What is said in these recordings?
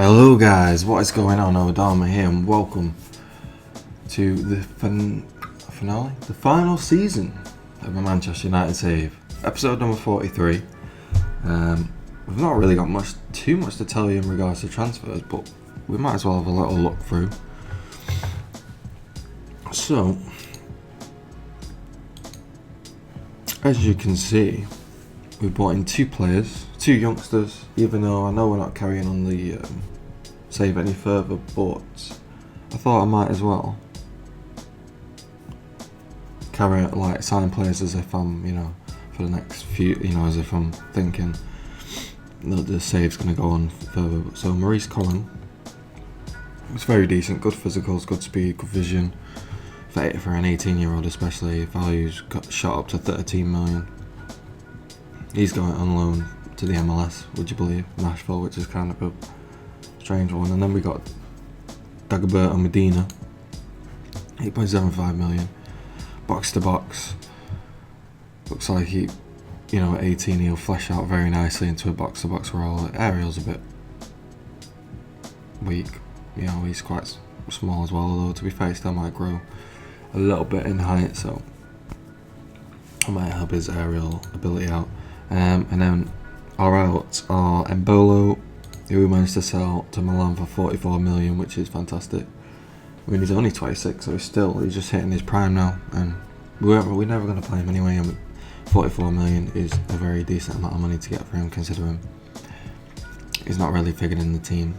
Hello guys, what is going on? Odharma here and welcome to the finale, the final season of a Manchester United save, episode number 43. We've not really got too much to tell you in regards to transfers, but we might as well have a little look through. So, as you can see, we brought in two youngsters, even though I know we're not carrying on the save any further, but I thought I might as well sign players as if I'm, for the next few, as if I'm thinking that the save's going to go on further. So Maurice Collin was very decent, good physicals, good speed, good vision. For an 18-year-old especially, values got shot up to 13 million. He's going on loan to the MLS, would you believe, Nashville, which is kind of a strange one. And then we got Dagoberto Medina, 8.75 million, box to box. Looks like he, at 18 he'll flesh out very nicely into a box to box role. Aerial's a bit weak, he's quite small as well, although to be fair he still might grow a little bit in height, so I might help his aerial ability out. And then our outs are Embolo, who we managed to sell to Milan for 44 million, which is fantastic. I mean, he's only 26, so he's just hitting his prime now, and we're never going to play him anyway. And 44 million is a very decent amount of money to get for him, considering he's not really figured in the team.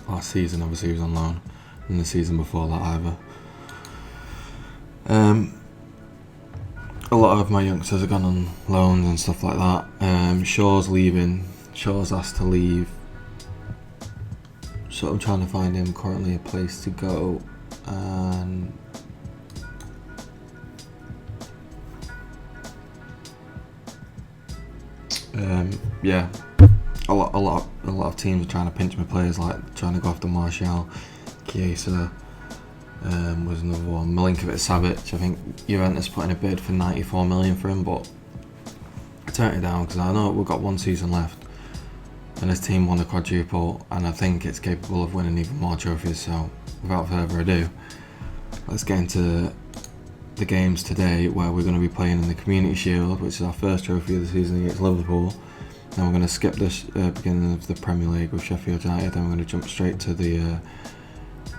Last season, obviously, he was on loan, and the season before that either. A lot of my youngsters have gone on loans and stuff like that. Shaw's leaving. Shaw's asked to leave. So I'm trying to find him currently a place to go. And a lot of teams are trying to pinch my players, like trying to go after Martial, Chiesa. Was another one. Milinkovic-Savic. I think Juventus put in a bid for 94 million for him, but I turned it down because I know we've got one season left and this team won a quadruple, and I think it's capable of winning even more trophies. So without further ado, let's get into the games today, where we're going to be playing in the Community Shield, which is our first trophy of the season against Liverpool. Then we're going to skip this beginning of the Premier League with Sheffield United. Then we're going to jump straight to the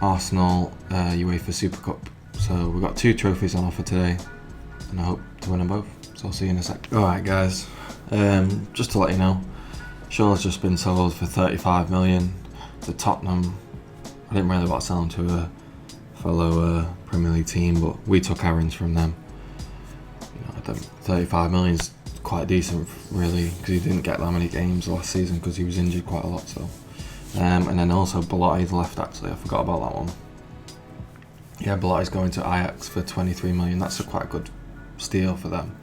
Arsenal UEFA Super Cup. So we've got two trophies on offer today, and I hope to win them both. So I'll see you in a sec. Alright guys, just to let you know, Shaw's just been sold for 35 million to Tottenham. I didn't really want to sell him to a fellow Premier League team, but we took Aaron's from them. 35 million is quite decent really, because he didn't get that many games last season because he was injured quite a lot. So and then also Belotti's left, actually, I forgot about that one. Yeah, Belotti's going to Ajax for 23 million. That's a quite good steal for them.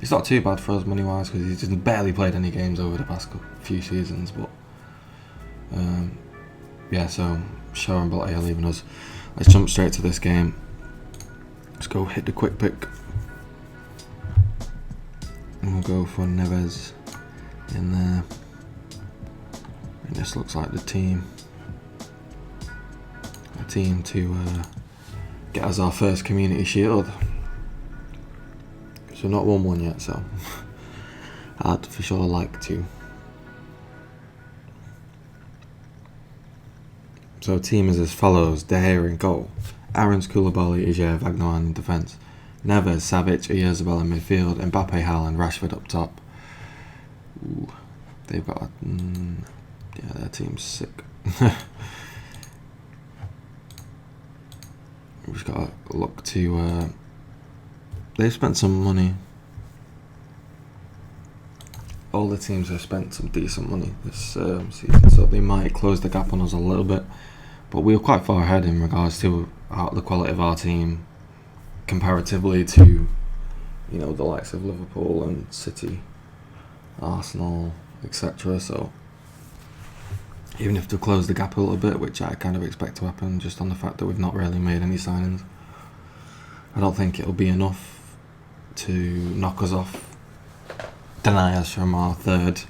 It's not too bad for us money wise, because he's just barely played any games over the past few seasons, but so Shaw and Belotti are leaving us. Let's jump straight to this game. Let's go hit the quick pick, and we'll go for Neves in there. And this looks like the team to get us our first Community Shield. So not won one yet, so I'd for sure like to. So team is as follows: De Gea in goal, Aaron's, Koulibaly, Ijer, Vagnoan in defence, Neves, Savic, Oyarzabal in midfield, Mbappe, Haaland, Rashford up top. Ooh, they've got their team's sick. We've just got to look to. They've spent some money. All the teams have spent some decent money this season, so they might close the gap on us a little bit. But we were quite far ahead in regards to the quality of our team comparatively to, the likes of Liverpool and City, Arsenal, etc. So even if to close the gap a little bit, which I kind of expect to happen, just on the fact that we've not really made any signings, I don't think it'll be enough to knock us off, deny us from our third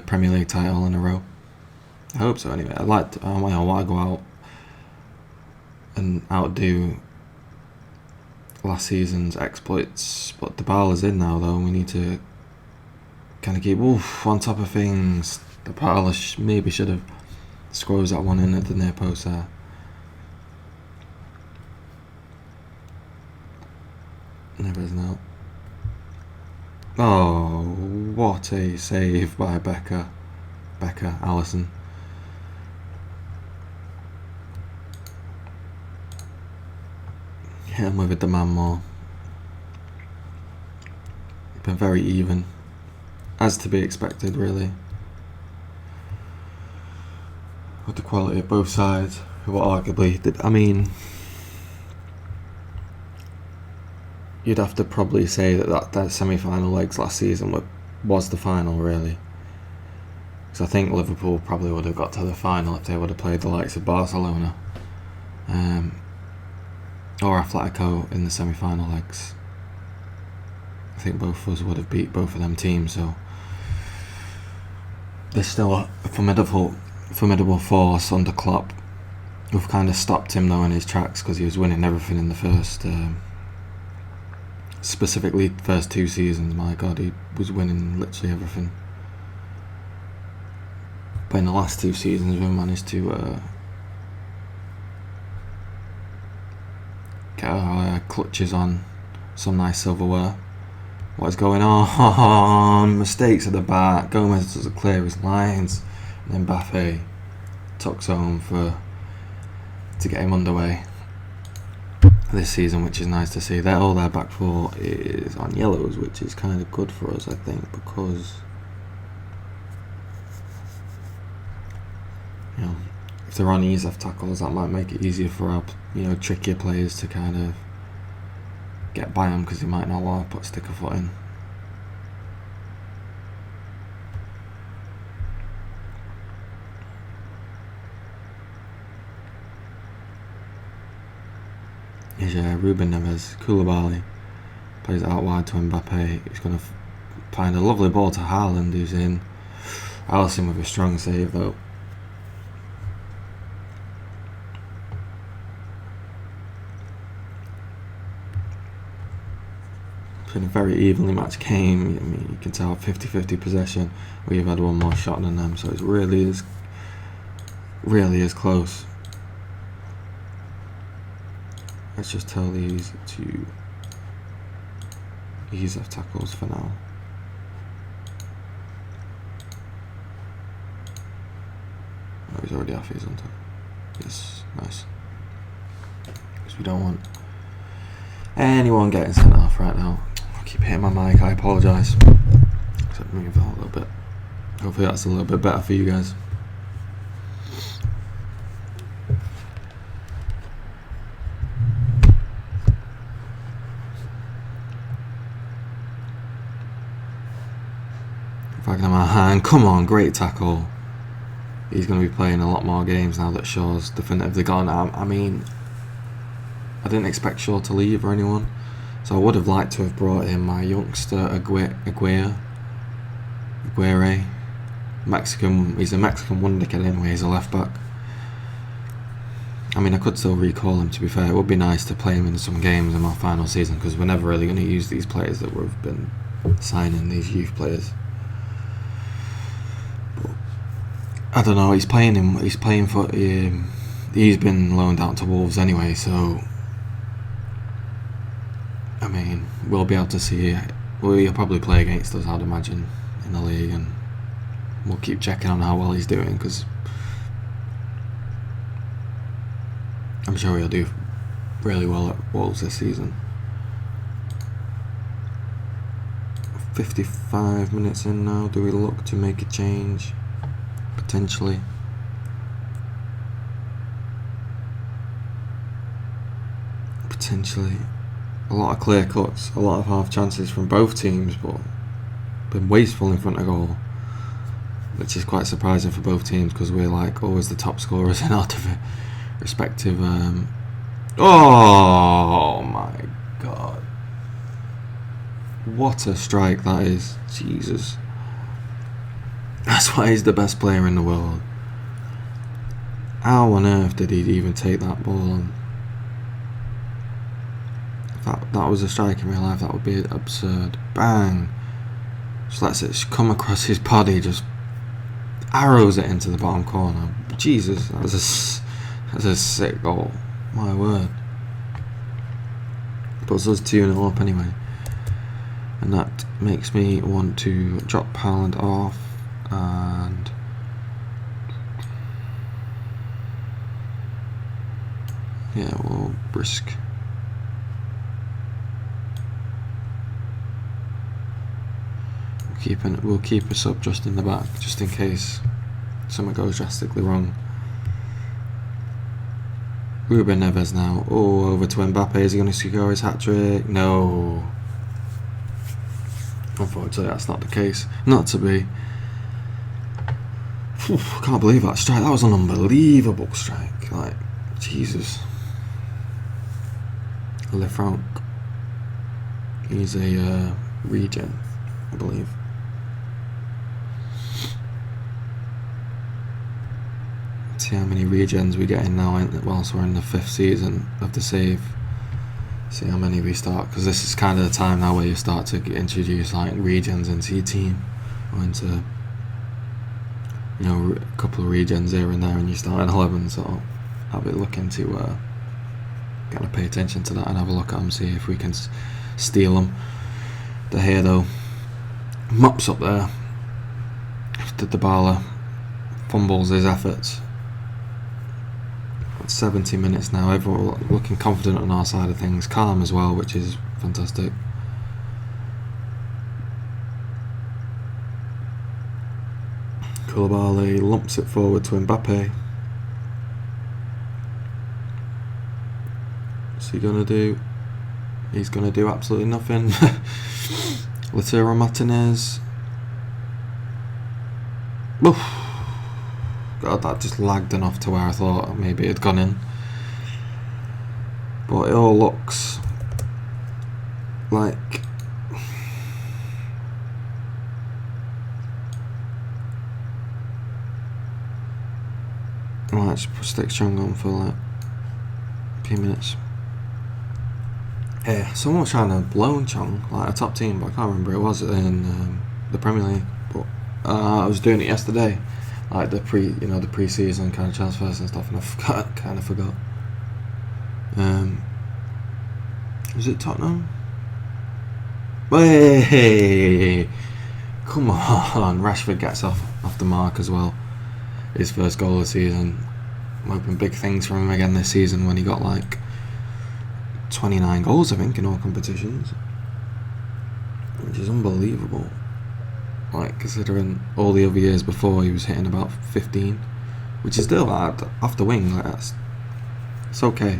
Premier League title in a row. I hope so. Anyway, I want to go out and outdo last season's exploits, but Dybala's in now though, and we need to kind of keep on top of things. Dybala maybe should have squoze that one in at the near post there. Never is now. Oh, what a save by Alisson. Hit him with a demand more. Been very even, as to be expected, really. With the quality of both sides, who arguably did. I mean, you'd have to probably say that semi-final legs last season was the final, really. Because I think Liverpool probably would have got to the final if they would have played the likes of Barcelona or Atletico in the semi-final legs. I think both of us would have beat both of them teams, so there's still a formidable force under Klopp. We've kind of stopped him though in his tracks because he was winning everything in the first, specifically first 2 seasons. My God, he was winning literally everything. But in the last 2 seasons, we managed to get our clutches on some nice silverware. What is going on? Mistakes at the back. Gomez doesn't clear his lines. And then Mbappe tucks home to get him underway this season, which is nice to see. All their back four is on yellows, which is kind of good for us, I think, because if they're on ease off tackles, that might make it easier for our trickier players to kind of get by them, because they might not want to stick a foot in. Here's Ruben Neves. Koulibaly plays it out wide to Mbappe. He's going to find a lovely ball to Haaland, who's in. Alisson with a strong save though. It's been a very evenly matched game. I mean, you can tell 50-50 possession. We've had one more shot than them, so it really is close. Let's just tell these to ease off tackles for now. Oh, he's already off his on top. Yes, nice. Because we don't want anyone getting sent off right now. I keep hitting my mic, I apologise. Except move that a little bit. Hopefully that's a little bit better for you guys. And come on, great tackle. He's going to be playing a lot more games now that Shaw's definitively gone. I mean, I didn't expect Shaw to leave or anyone, so I would have liked to have brought in my youngster Aguirre. Mexican. He's a Mexican wonder kid anyway. He's a left back. I mean, I could still recall him, to be fair. It would be nice to play him in some games in our final season, because we're never really going to use these players that we've been signing, these youth players. I don't know. He's playing for. He's been loaned out to Wolves anyway, so I mean, we'll be able to see it. He'll probably play against us, I'd imagine, in the league, and we'll keep checking on how well he's doing, because I'm sure he'll do really well at Wolves this season. 55 minutes in now. Do we look to make a change? Potentially. A lot of clear cuts, a lot of half chances from both teams, but been wasteful in front of goal, which is quite surprising for both teams, because we're like always the top scorers in our respective. Oh my God! What a strike that is! Jesus. That's why he's the best player in the world. How on earth did he even take that ball on? If that was a strike in real life, that would be absurd. Bang! Just lets it come across his body, just arrows it into the bottom corner. Jesus, that's a sick goal. My word. Puts us 2-0 up anyway. And that makes me want to drop Haaland off and yeah, we'll risk. We'll keep us up just in the back, just in case something goes drastically wrong. Ruben Neves now. Oh, over to Mbappe. Is he going to score his hat-trick? No. Unfortunately, that's not the case. Not to be. I can't believe that strike. That was an unbelievable strike. Like, Jesus. Lefranc. He's a regen, I believe. See how many regens we get in now whilst we're in the 5th season of the save. See how many we start, because this is kind of the time now where you start to introduce like regens into your team, or into, you know, a couple of regens here and there, and you start in 11. So I'll be looking to kind of pay attention to that and have a look at them, see if we can steal them. De Gea though, mops up there after Dybala fumbles his efforts. 70 minutes now, everyone looking confident on our side of things, calm as well, which is fantastic. Koulibaly lumps it forward to Mbappe. What's he gonna do? He's gonna do absolutely nothing. Lautaro Martinez. Oof. God, that just lagged enough to where I thought maybe it had gone in. But it all looks like I might just stick Chung on for like a few minutes. Yeah, someone was trying to loan Chung, like a top team, but I can't remember who it was in the Premier League. But I was doing it yesterday. Like the pre-season kind of transfers and stuff, and I kind of forgot. Was it Tottenham? Hey, come on! Rashford gets off the mark as well. His first goal of the season. I'm hoping big things from him again this season when he got like 29 goals, I think, in all competitions, which is unbelievable. Like, considering all the other years before he was hitting about 15, which is still hard off the wing. Like, it's okay.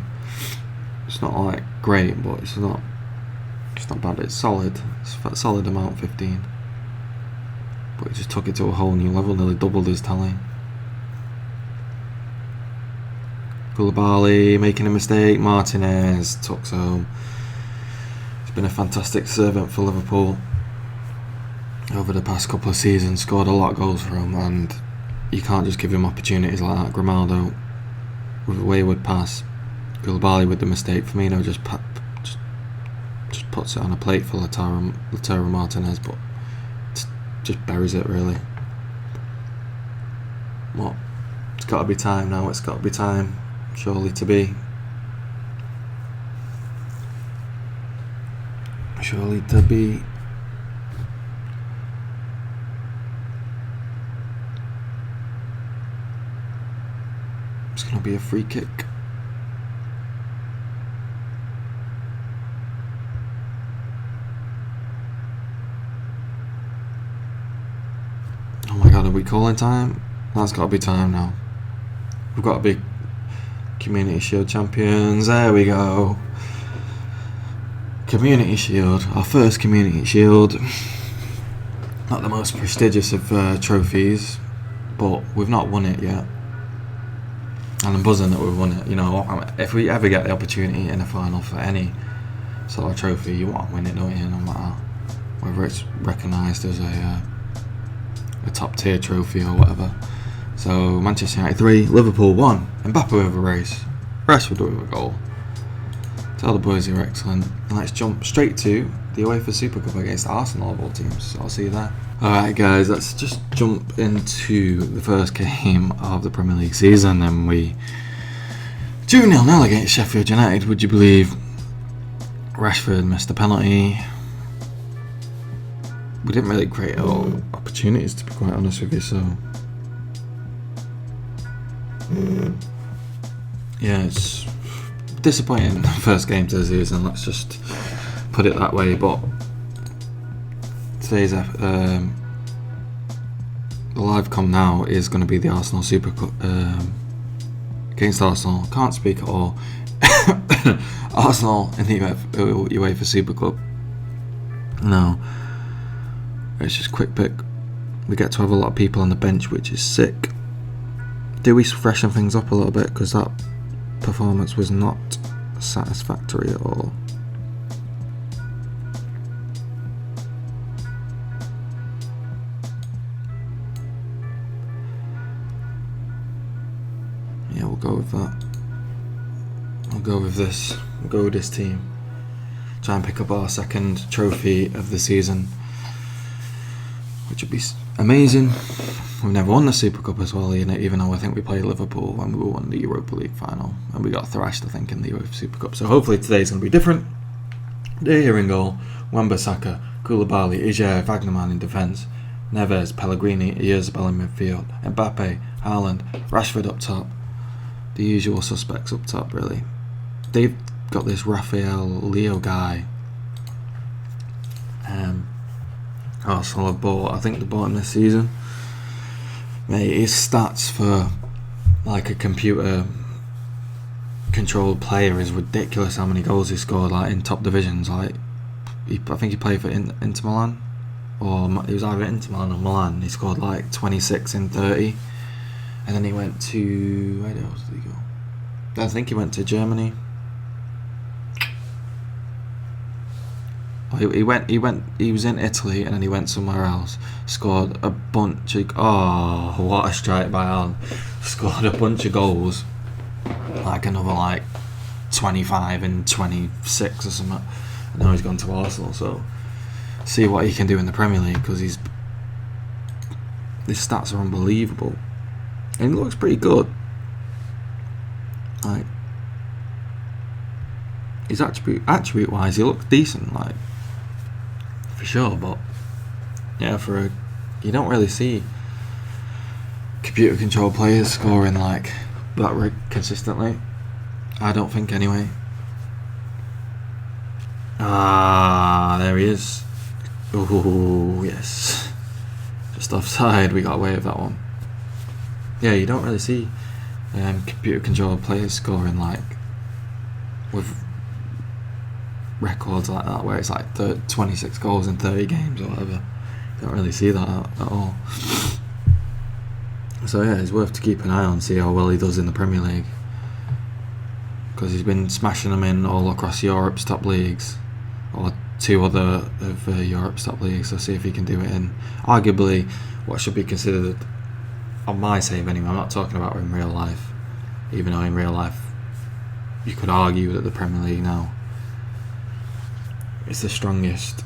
It's not like great, but it's not bad. It's solid. It's a solid amount, 15. But he just took it to a whole new level, nearly doubled his tally. Koulibaly making a mistake. Martinez tucks home. He's been a fantastic servant for Liverpool over the past couple of seasons, scored a lot of goals for him, and you can't just give him opportunities like that. Grimaldo with a wayward pass, Koulibaly with the mistake. Firmino just puts it on a plate for Lautaro Martinez, but just buries it really. Well, it's got to be time now. It's got to be time, surely to be. Surely to be. It's going to be a free kick. Oh my god, are we calling time? That's got to be time now. We've got to be Community Shield champions. There we go. Community Shield. Our first Community Shield. Not the most prestigious of trophies, but we've not won it yet. And I'm buzzing that we've won it. You know, if we ever get the opportunity in a final for any sort of trophy, you want to win it, don't you? No matter whether it's recognised as a top tier trophy or whatever. So Manchester United 3, Liverpool 1. Mbappe with a race. Rashford with a goal. Tell the boys you're excellent. And let's jump straight to the UEFA Super Cup against Arsenal of all teams. So I'll see you there. Alright guys, let's just jump into the first game of the Premier League season, and we 2-0 against Sheffield United. Would you believe Rashford missed the penalty? We didn't really create opportunities, to be quite honest with you, so yeah, it's disappointing first game to the season, let's just put it that way. But today's the live com now is going to be the Arsenal Super Cup against Arsenal. Can't speak at all. Arsenal in the UEFA Super Cup. No, it's just quick pick. We get to have a lot of people on the bench, which is sick. Do we freshen things up a little bit, because that performance was not satisfactory at all. Yeah, we'll go with that. We'll go with this. We'll go with this team. Try and pick up our second trophy of the season, which would be amazing. We've never won the Super Cup as well, even though I think we played Liverpool when we won the Europa League final, and we got thrashed, I think, in the UEFA Super Cup. So hopefully today's going to be different. De Gea in goal, Wan-Bissaka, Koulibaly, Ijer, Wagnerman in defence, Neves, Pellegrini, Oyarzabal in midfield, Mbappe, Haaland, Rashford up top. The usual suspects up top, really. They've got this Rafael Leo guy. Arsenal have bought, I think they bought him this season. Mate, his stats for like a computer controlled player is ridiculous. How many goals he scored like in top divisions. Like I think he played for Inter Milan, or he was either Inter Milan or Milan. He scored like 26 in 30, and then he went to, where else did he go? I think he went to Germany. He was in Italy, and then he went somewhere else. Scored a bunch of, what a strike by Haaland. Scored a bunch of goals, like another like 25 and 26 or something. And now he's gone to Arsenal, so see what he can do in the Premier League, because his stats are unbelievable. And he looks pretty good. Like, his attribute wise, he looks decent, like, for sure. But yeah, you don't really see computer controlled players scoring like that consistently. I don't think, anyway. There he is. Oh yes, just offside. We got away with that one. Yeah, you don't really see computer controlled players scoring like with records like that, where it's like 26 goals in 30 games or whatever. You don't really see that at all. So yeah, it's worth to keep an eye on, see how well he does in the Premier League, because he's been smashing them in all across Europe's top leagues, or two other of Europe's top leagues. So see if he can do it in arguably what should be considered, on my save anyway, I'm not talking about in real life, even though in real life you could argue that the Premier League now it's the strongest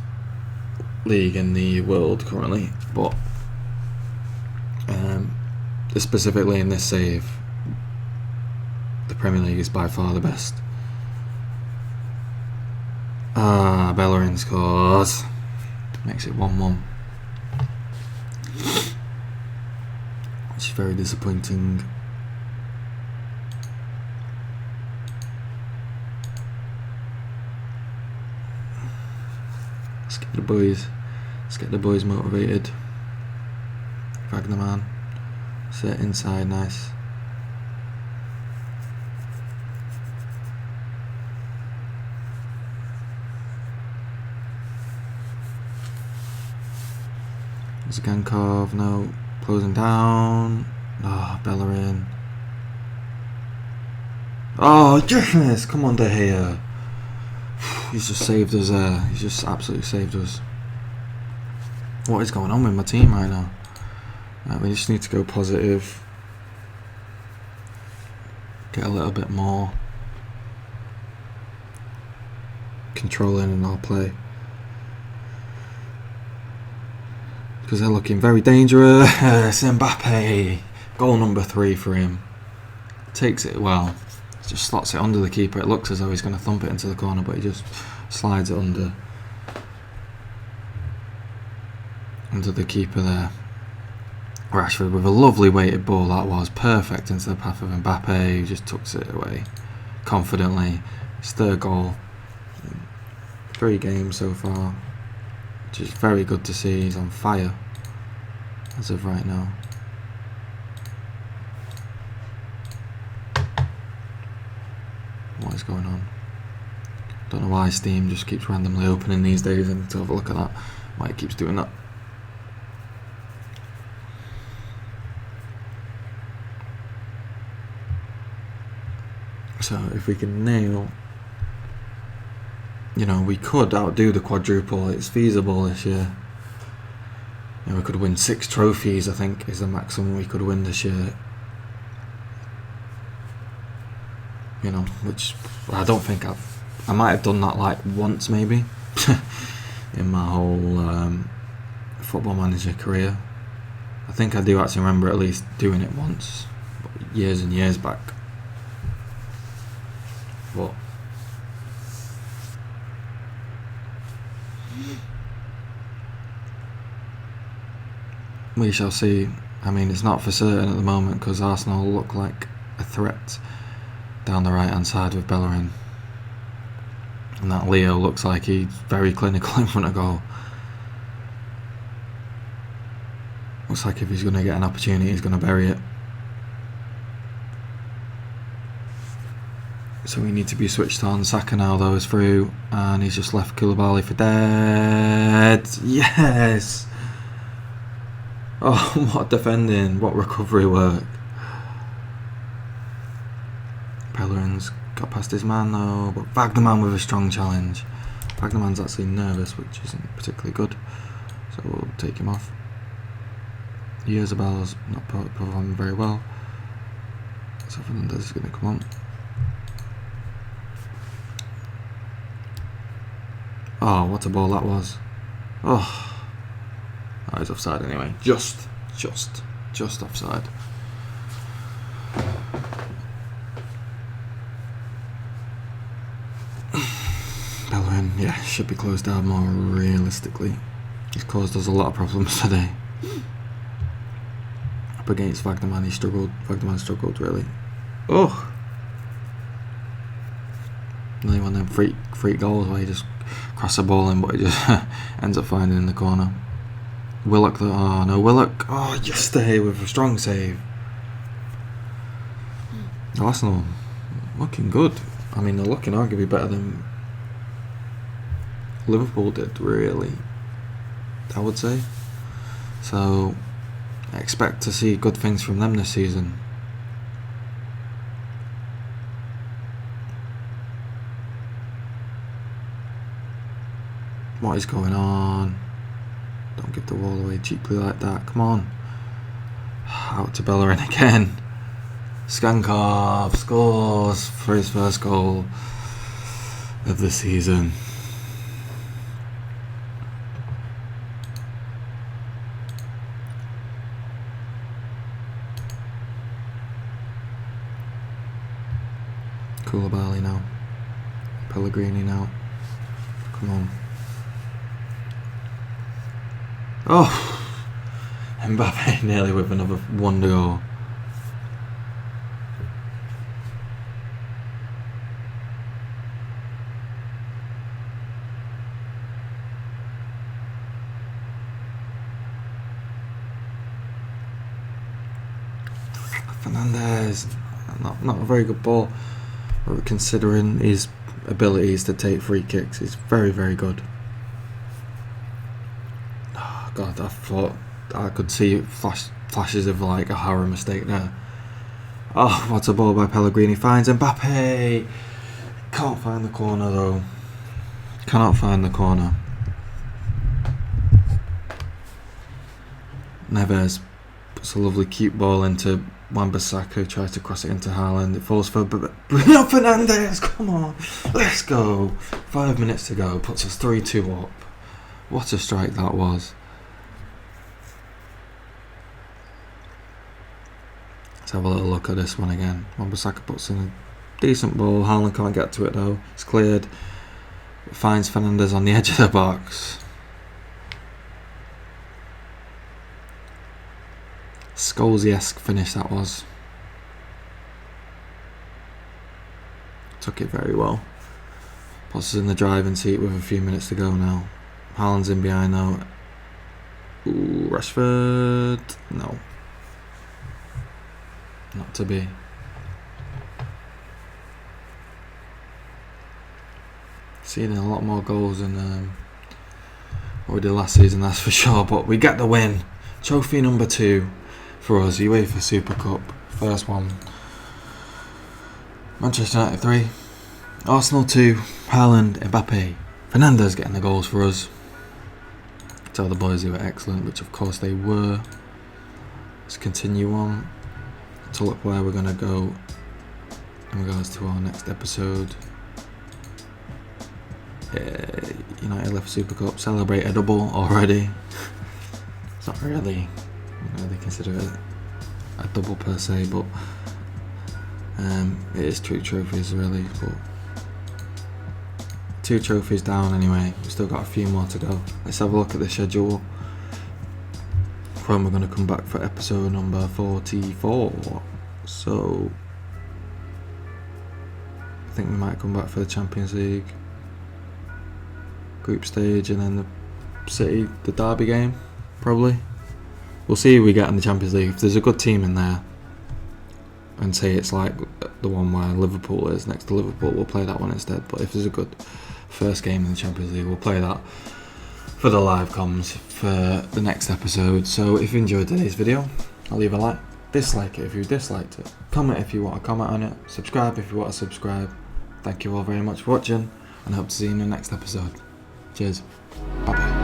league in the world currently, but specifically in this save, the Premier League is by far the best. Bellerin scores, makes it 1-1. Which is very disappointing. Let's get the boys motivated. Wagnerman, sit inside, nice. Zgankov, no, closing down. Bellerin. Yes, come on, De Gea. He's just saved us there. He's just absolutely saved us. What is going on with my team right now? We just need to go positive. get a little bit more controlling in our play, because they're looking very dangerous. Mbappe, goal number 3 for him. Takes it well, just slots it under the keeper. It looks as though he's going to thump it into the corner, but he just slides it under the keeper there. Rashford with a lovely weighted ball, that was perfect into the path of Mbappe, who just tucks it away confidently. His 3rd goal in 3 games so far, which is very good to see. He's on fire as of right now. What is going on? Don't know why Steam just keeps randomly opening these days, and to have a look at that, why it keeps doing that. So if we can nail, we could outdo the quadruple. It's feasible this year. We could win 6 trophies, I think, is the maximum we could win this year. Which I don't think I might have done that like once maybe in my whole Football Manager career. I think I do actually remember at least doing it once, years and years back. But we shall see. I mean, it's not for certain at the moment, because Arsenal look like a threat down the right hand side with Bellerin, and that Leo looks like he's very clinical in front of goal. Looks like if he's going to get an opportunity, he's going to bury it. So we need to be switched on. Saka now though is through, and he's just left Koulibaly for dead. Yes! Oh, what defending, what recovery work. Bellerin's got past his man though, but Wagnerman with a strong challenge. Wagnerman's actually nervous, which isn't particularly good, so we'll take him off. Yerzabel's not performing very well, so Fernandez is going to come on. Oh, what a ball that was. Oh, he's offside anyway. Just offside. Bellerin, yeah, should be closed down more realistically. He's caused us a lot of problems today. Up against Wagnerman, Wagnerman struggled really. Oh! Nearly one of them freak goals where he just cross the ball in, but he just ends up finding in the corner. Willock, Willock. Oh, yesterday with a strong save. Arsenal looking good. I mean, they're looking arguably better than Liverpool did, really, I would say. So I expect to see good things from them this season. What is going on? Don't give the wall away cheaply like that. Come on. Out to Bellerin again. Skankov scores for his first goal of the season. Koulibaly now. Pellegrini now. Come on. Oh, Mbappe nearly with another wonder goal. Fernandez, not a very good ball, but considering his abilities to take free kicks, he's very, very good. God, I thought I could see flashes of like a horror mistake there. Oh, what a ball by Pellegrini. Finds Mbappe. Can't find the corner though. Cannot find the corner. Neves puts a lovely cute ball into Wan-Bissaka tries to cross it into Haaland. It falls for Bruno Fernandes. Come on, let's go. 5 minutes to go. Puts us 3-2 up. What a strike that was. Let's have a little look at this one again. Wan-Bissaka puts in a decent ball. Haaland can't get to it though. It's cleared. It finds Fernandes on the edge of the box. Scholes-esque finish that was. Took it very well. Puts us in the driving seat with a few minutes to go now. Haaland's in behind though. Ooh, Rashford. No. Not to be. Seeing a lot more goals than what we did last season, that's for sure. But we get the win. Trophy number 2 for us, UEFA Super Cup. First one. Manchester United 3. Arsenal 2. Haaland, Mbappe, Fernandes getting the goals for us. Tell the boys they were excellent, which of course they were. Let's continue on to look where we're going to go in regards to our next episode. United left Super Cup, celebrate a double already. It's not really, they consider it a double per se, but it is 2 trophies really. But 2 trophies down anyway. We've still got a few more to go. Let's have a look at the schedule. When we're going to come back for episode number 44. So I think we might come back for the Champions League group stage and then the derby game, probably. We'll see who we get in the Champions League. If there's a good team in there, and say it's like the one where Liverpool is next to Liverpool, we'll play that one instead. But if there's a good first game in the Champions League, we'll play that for the live comms for the next episode. So if you enjoyed today's video, I'll leave a like, dislike it if you disliked it, comment if you want to comment on it, subscribe if you want to subscribe. Thank you all very much for watching, and I hope to see you in the next episode. Cheers. Bye bye.